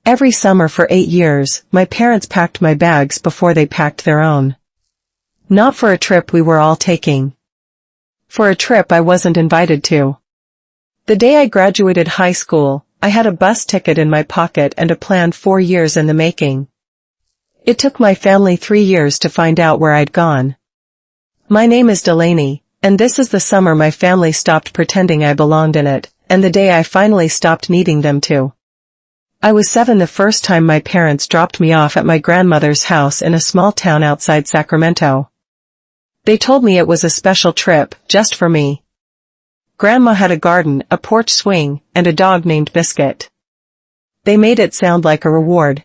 Every summer for 8 years, my parents packed my bags before they packed their own. Not for a trip we were all taking. For a trip I wasn't invited to. The day I graduated high school, I had a bus ticket in my pocket and a plan 4 years in the making. It took my family 3 years to find out where I'd gone. My name is Delaney, and this is the summer my family stopped pretending I belonged in it, and the day I finally stopped needing them to. I was 7 the first time my parents dropped me off at my grandmother's house in a small town outside Sacramento. They told me it was a special trip, just for me. Grandma had a garden, a porch swing, and a dog named Biscuit. They made it sound like a reward.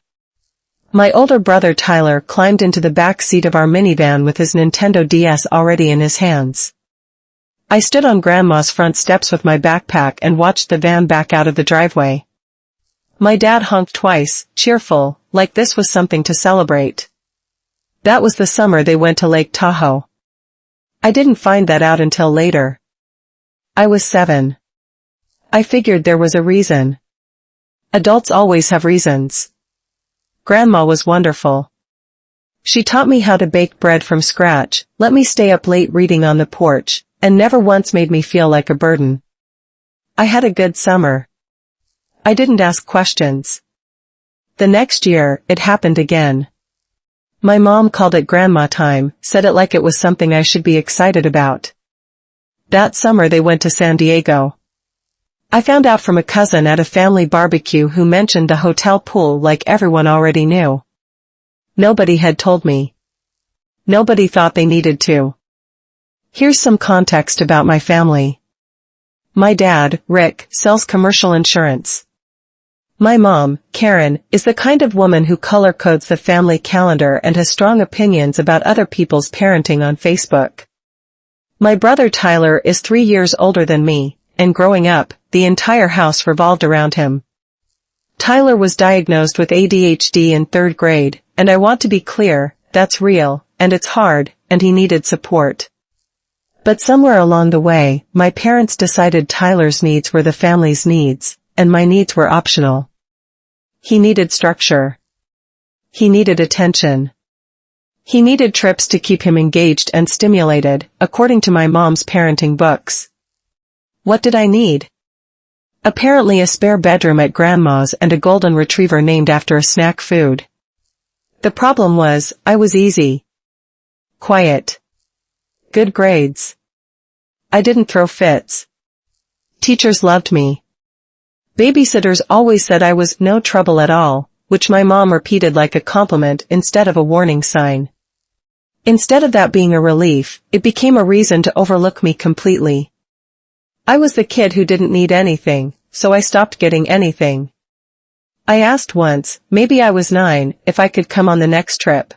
My older brother Tyler climbed into the back seat of our minivan with his Nintendo DS already in his hands. I stood on Grandma's front steps with my backpack and watched the van back out of the driveway. My dad honked twice, cheerful, like this was something to celebrate. That was the summer they went to Lake Tahoe. I didn't find that out until later. I was 7. I figured there was a reason. Adults always have reasons. Grandma was wonderful. She taught me how to bake bread from scratch, let me stay up late reading on the porch, and never once made me feel like a burden. I had a good summer. I didn't ask questions. The next year, it happened again. My mom called it grandma time, said it like it was something I should be excited about. That summer they went to San Diego. I found out from a cousin at a family barbecue who mentioned the hotel pool like everyone already knew. Nobody had told me. Nobody thought they needed to. Here's some context about my family. My dad, Rick, sells commercial insurance. My mom, Karen, is the kind of woman who color codes the family calendar and has strong opinions about other people's parenting on Facebook. My brother Tyler is 3 years older than me, and growing up, the entire house revolved around him. Tyler was diagnosed with ADHD in 3rd grade, and I want to be clear, that's real, and it's hard, and he needed support. But somewhere along the way, my parents decided Tyler's needs were the family's needs, and my needs were optional. He needed structure. He needed attention. He needed trips to keep him engaged and stimulated, according to my mom's parenting books. What did I need? Apparently a spare bedroom at Grandma's and a golden retriever named after a snack food. The problem was, I was easy. Quiet. Good grades. I didn't throw fits. Teachers loved me. Babysitters always said I was no trouble at all, which my mom repeated like a compliment instead of a warning sign. Instead of that being a relief, it became a reason to overlook me completely. I was the kid who didn't need anything, so I stopped getting anything. I asked once, maybe I was 9, if I could come on the next trip.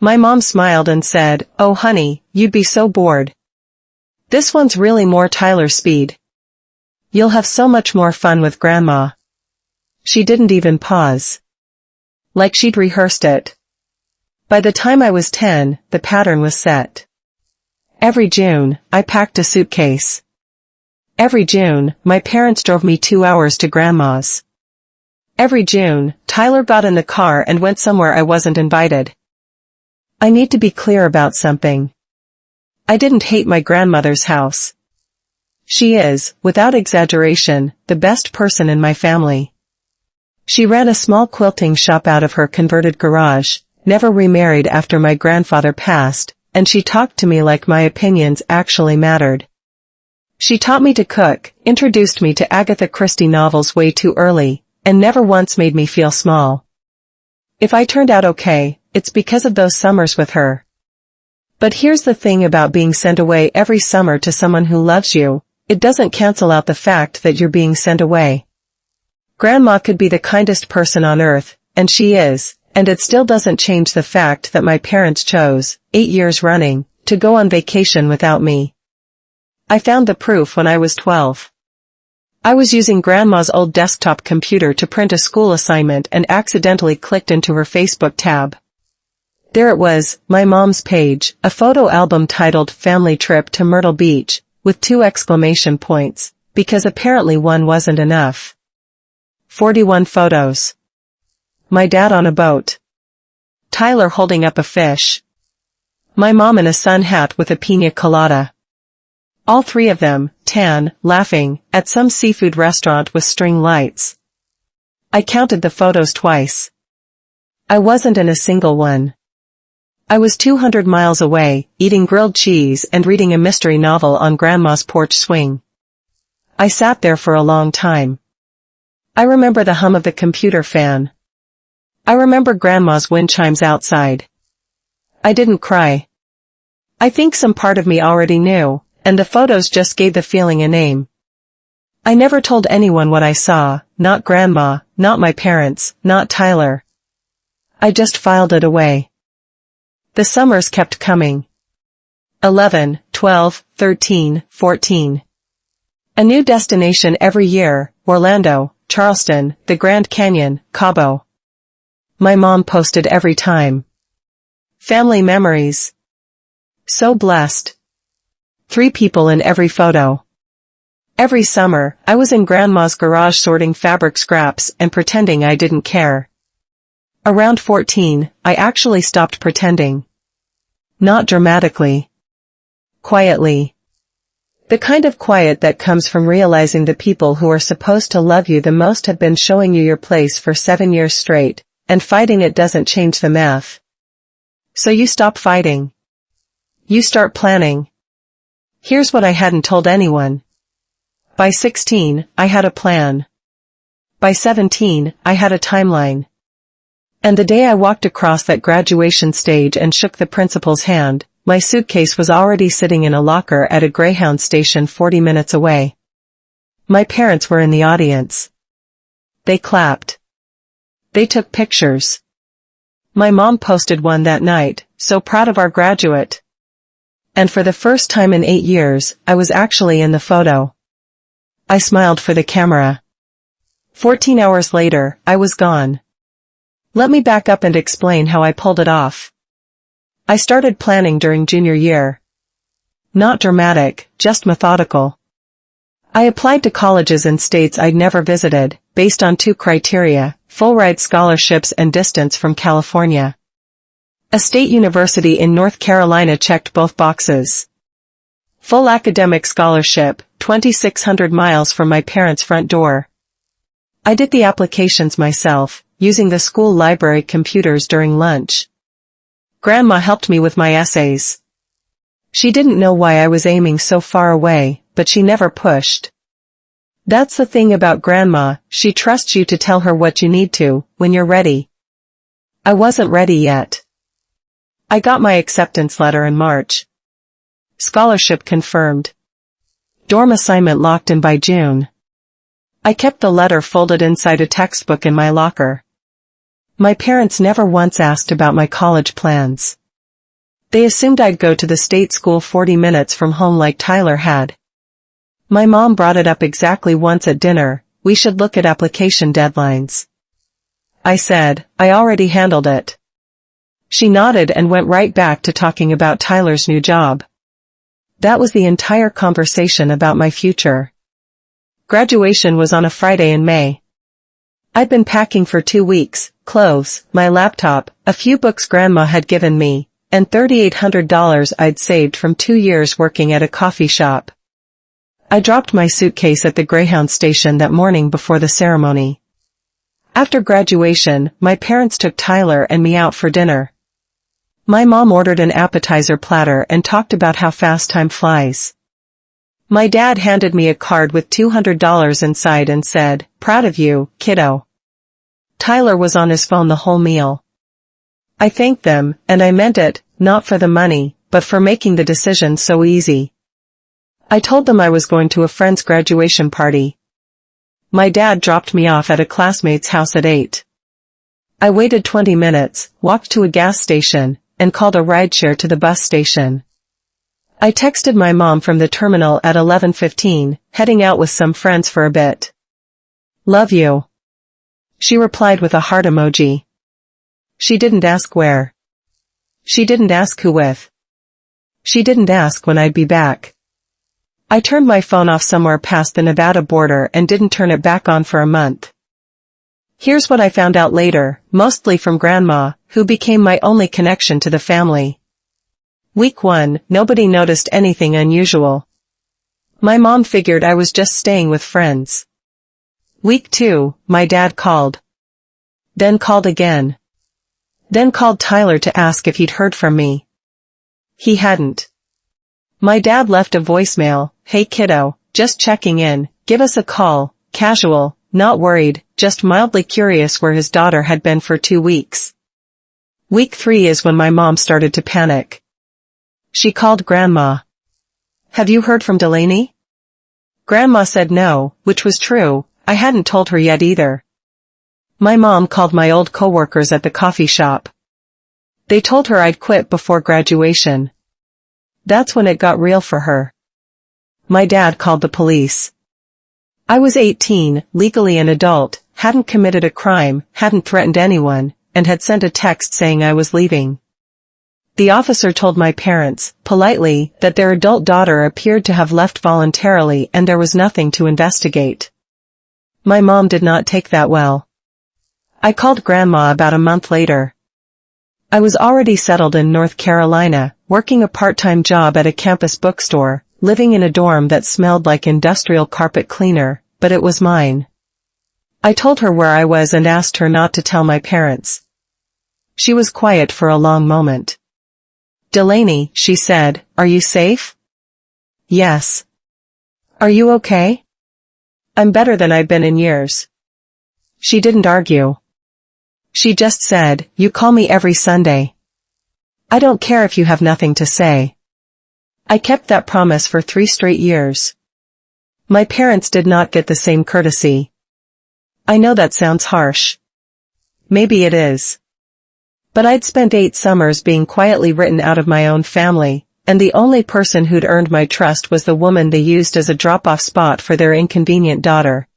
My mom smiled and said, "Oh honey, you'd be so bored. This one's really more Tyler speed. You'll have so much more fun with Grandma." She didn't even pause. Like she'd rehearsed it. By the time I was 10, the pattern was set. Every June, I packed a suitcase. Every June, my parents drove me 2 hours to Grandma's. Every June, Tyler got in the car and went somewhere I wasn't invited. I need to be clear about something. I didn't hate my grandmother's house. She is, without exaggeration, the best person in my family. She ran a small quilting shop out of her converted garage, never remarried after my grandfather passed, and she talked to me like my opinions actually mattered. She taught me to cook, introduced me to Agatha Christie novels way too early, and never once made me feel small. If I turned out okay, it's because of those summers with her. But here's the thing about being sent away every summer to someone who loves you, it doesn't cancel out the fact that you're being sent away. Grandma could be the kindest person on earth, and she is, and it still doesn't change the fact that my parents chose, 8 years running, to go on vacation without me. I found the proof when I was 12. I was using Grandma's old desktop computer to print a school assignment and accidentally clicked into her Facebook tab. There it was, my mom's page, a photo album titled Family Trip to Myrtle Beach, with 2 exclamation points, because apparently one wasn't enough. 41 photos. My dad on a boat. Tyler holding up a fish. My mom in a sun hat with a piña colada. All three of them, tan, laughing, at some seafood restaurant with string lights. I counted the photos twice. I wasn't in a single one. I was 200 miles away, eating grilled cheese and reading a mystery novel on Grandma's porch swing. I sat there for a long time. I remember the hum of the computer fan. I remember Grandma's wind chimes outside. I didn't cry. I think some part of me already knew, and the photos just gave the feeling a name. I never told anyone what I saw, not Grandma, not my parents, not Tyler. I just filed it away. The summers kept coming. 11, 12, 13, 14. A new destination every year, Orlando, Charleston, the Grand Canyon, Cabo. My mom posted every time. Family memories. So blessed. 3 people in every photo. Every summer, I was in Grandma's garage sorting fabric scraps and pretending I didn't care. Around 14, I actually stopped pretending. Not dramatically. Quietly. The kind of quiet that comes from realizing the people who are supposed to love you the most have been showing you your place for 7 years straight, and fighting it doesn't change the math. So you stop fighting. You start planning. Here's what I hadn't told anyone. By 16, I had a plan. By 17, I had a timeline. And the day I walked across that graduation stage and shook the principal's hand, my suitcase was already sitting in a locker at a Greyhound station 40 minutes away. My parents were in the audience. They clapped. They took pictures. My mom posted one that night, so proud of our graduate. And for the first time in 8 years, I was actually in the photo. I smiled for the camera. 14 hours later, I was gone. Let me back up and explain how I pulled it off. I started planning during junior year. Not dramatic, just methodical. I applied to colleges in states I'd never visited, based on 2 criteria, full-ride scholarships and distance from California. A state university in North Carolina checked both boxes. Full academic scholarship, 2,600 miles from my parents' front door. I did the applications myself, using the school library computers during lunch. Grandma helped me with my essays. She didn't know why I was aiming so far away, but she never pushed. That's the thing about Grandma, she trusts you to tell her what you need to, when you're ready. I wasn't ready yet. I got my acceptance letter in March. Scholarship confirmed. Dorm assignment locked in by June. I kept the letter folded inside a textbook in my locker. My parents never once asked about my college plans. They assumed I'd go to the state school 40 minutes from home like Tyler had. My mom brought it up exactly once at dinner, we should look at application deadlines. I said, I already handled it. She nodded and went right back to talking about Tyler's new job. That was the entire conversation about my future. Graduation was on a Friday in May. I'd been packing for 2 weeks, clothes, my laptop, a few books Grandma had given me, and $3,800 I'd saved from 2 years working at a coffee shop. I dropped my suitcase at the Greyhound station that morning before the ceremony. After graduation, my parents took Tyler and me out for dinner. My mom ordered an appetizer platter and talked about how fast time flies. My dad handed me a card with $200 inside and said, "Proud of you, kiddo." Tyler was on his phone the whole meal. I thanked them, and I meant it, not for the money, but for making the decision so easy. I told them I was going to a friend's graduation party. My dad dropped me off at a classmate's house at 8. I waited 20 minutes, walked to a gas station, and called a rideshare to the bus station. I texted my mom from the terminal at 11:15, heading out with some friends for a bit. "Love you." She replied with a heart emoji. She didn't ask where. She didn't ask who with. She didn't ask when I'd be back. I turned my phone off somewhere past the Nevada border and didn't turn it back on for a month. Here's what I found out later, mostly from Grandma, who became my only connection to the family. Week 1, nobody noticed anything unusual. My mom figured I was just staying with friends. Week 2, my dad called. Then called again. Then called Tyler to ask if he'd heard from me. He hadn't. My dad left a voicemail, "Hey kiddo, just checking in, give us a call," casual, not worried, just mildly curious where his daughter had been for 2 weeks. Week 3 is when my mom started to panic. She called Grandma. "Have you heard from Delaney?" Grandma said no, which was true, I hadn't told her yet either. My mom called my old coworkers at the coffee shop. They told her I'd quit before graduation. That's when it got real for her. My dad called the police. I was 18, legally an adult, hadn't committed a crime, hadn't threatened anyone, and had sent a text saying I was leaving. The officer told my parents, politely, that their adult daughter appeared to have left voluntarily and there was nothing to investigate. My mom did not take that well. I called Grandma about a month later. I was already settled in North Carolina, working a part-time job at a campus bookstore, living in a dorm that smelled like industrial carpet cleaner, but it was mine. I told her where I was and asked her not to tell my parents. She was quiet for a long moment. "Delaney," she said, "are you safe?" "Yes." "Are you okay?" "I'm better than I've been in years." She didn't argue. She just said, "You call me every Sunday. I don't care if you have nothing to say." I kept that promise for 3 straight years. My parents did not get the same courtesy. I know that sounds harsh. Maybe it is. But I'd spent 8 summers being quietly written out of my own family, and the only person who'd earned my trust was the woman they used as a drop-off spot for their inconvenient daughter.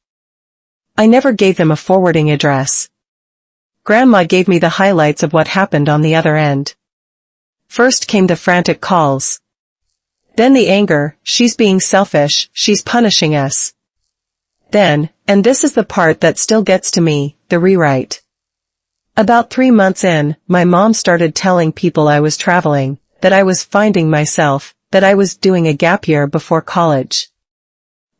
I never gave them a forwarding address. Grandma gave me the highlights of what happened on the other end. First came the frantic calls. Then the anger, "She's being selfish, she's punishing us." Then, and this is the part that still gets to me, the rewrite. About 3 months in, my mom started telling people I was traveling, that I was finding myself, that I was doing a gap year before college.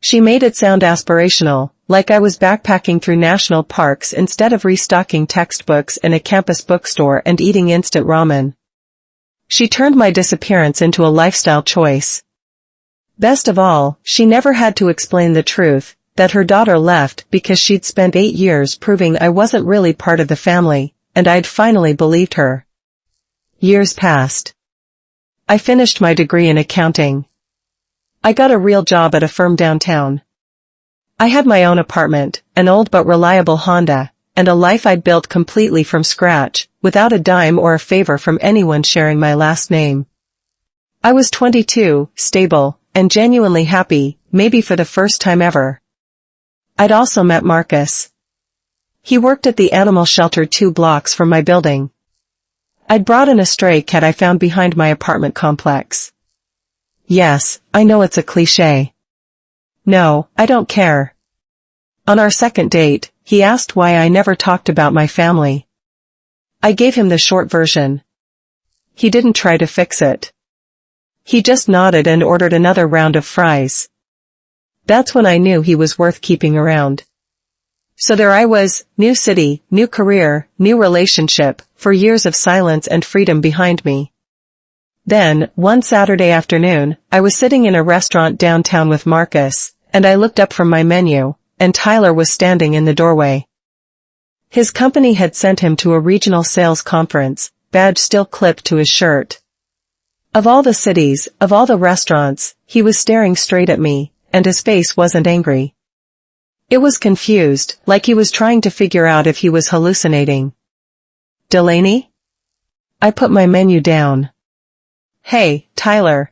She made it sound aspirational, like I was backpacking through national parks instead of restocking textbooks in a campus bookstore and eating instant ramen. She turned my disappearance into a lifestyle choice. Best of all, she never had to explain the truth, that her daughter left because she'd spent 8 years proving I wasn't really part of the family, and I'd finally believed her. Years passed. I finished my degree in accounting. I got a real job at a firm downtown. I had my own apartment, an old but reliable Honda, and a life I'd built completely from scratch, without a dime or a favor from anyone sharing my last name. I was 22, stable, and genuinely happy, maybe for the first time ever. I'd also met Marcus. He worked at the animal shelter 2 blocks from my building. I'd brought in a stray cat I found behind my apartment complex. Yes, I know it's a cliché. No, I don't care. On our second date, he asked why I never talked about my family. I gave him the short version. He didn't try to fix it. He just nodded and ordered another round of fries. That's when I knew he was worth keeping around. So there I was, new city, new career, new relationship, 4 years of silence and freedom behind me. Then, one Saturday afternoon, I was sitting in a restaurant downtown with Marcus, and I looked up from my menu, and Tyler was standing in the doorway. His company had sent him to a regional sales conference, badge still clipped to his shirt. Of all the cities, of all the restaurants, he was staring straight at me, and his face wasn't angry. It was confused, like he was trying to figure out if he was hallucinating. "Delaney?" I put my menu down. "Hey, Tyler."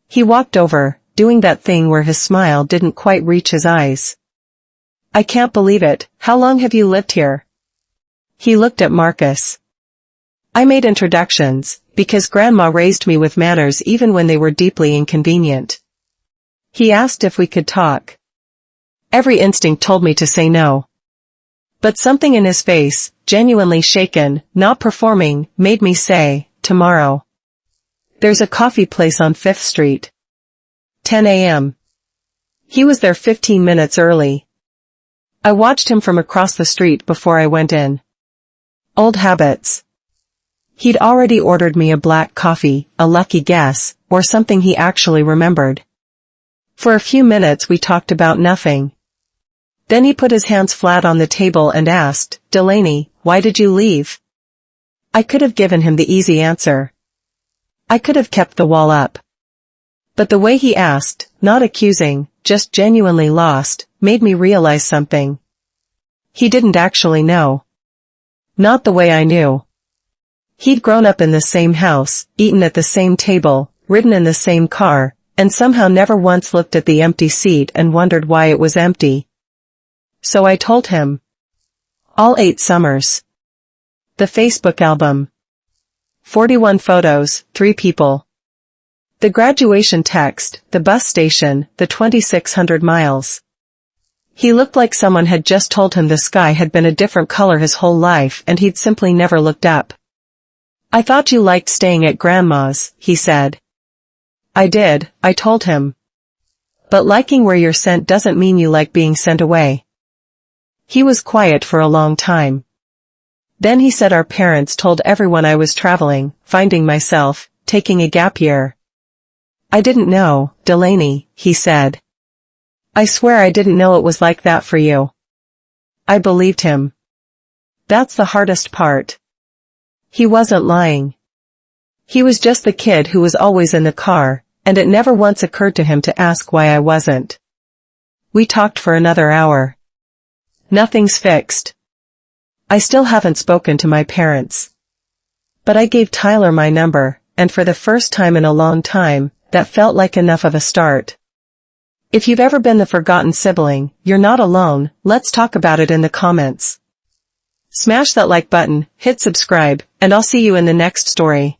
He walked over, doing that thing where his smile didn't quite reach his eyes. "I can't believe it, how long have you lived here?" He looked at Marcus. I made introductions, because Grandma raised me with manners even when they were deeply inconvenient. He asked if we could talk. Every instinct told me to say no. But something in his face, genuinely shaken, not performing, made me say, tomorrow. There's a coffee place on 5th Street. 10 a.m. He was there 15 minutes early. I watched him from across the street before I went in. Old habits. He'd already ordered me a black coffee, a lucky guess, or something he actually remembered. For a few minutes we talked about nothing. Then he put his hands flat on the table and asked, Delaney, why did you leave? I could have given him the easy answer. I could have kept the wall up. But the way he asked, not accusing, just genuinely lost, made me realize something. He didn't actually know. Not the way I knew. He'd grown up in the same house, eaten at the same table, ridden in the same car, and somehow never once looked at the empty seat and wondered why it was empty. So I told him. All 8 summers. The Facebook album. 41 photos, 3 people. The graduation text, the bus station, the 2,600 miles. He looked like someone had just told him the sky had been a different color his whole life and he'd simply never looked up. I thought you liked staying at Grandma's, he said. I did, I told him. But liking where you're sent doesn't mean you like being sent away. He was quiet for a long time. Then he said our parents told everyone I was traveling, finding myself, taking a gap year. I didn't know, Delaney, he said. I swear I didn't know it was like that for you. I believed him. That's the hardest part. He wasn't lying. He was just the kid who was always in the car, and it never once occurred to him to ask why I wasn't. We talked for another hour. Nothing's fixed. I still haven't spoken to my parents. But I gave Tyler my number, and for the first time in a long time, that felt like enough of a start. If you've ever been the forgotten sibling, you're not alone, let's talk about it in the comments. Smash that like button, hit subscribe, and I'll see you in the next story.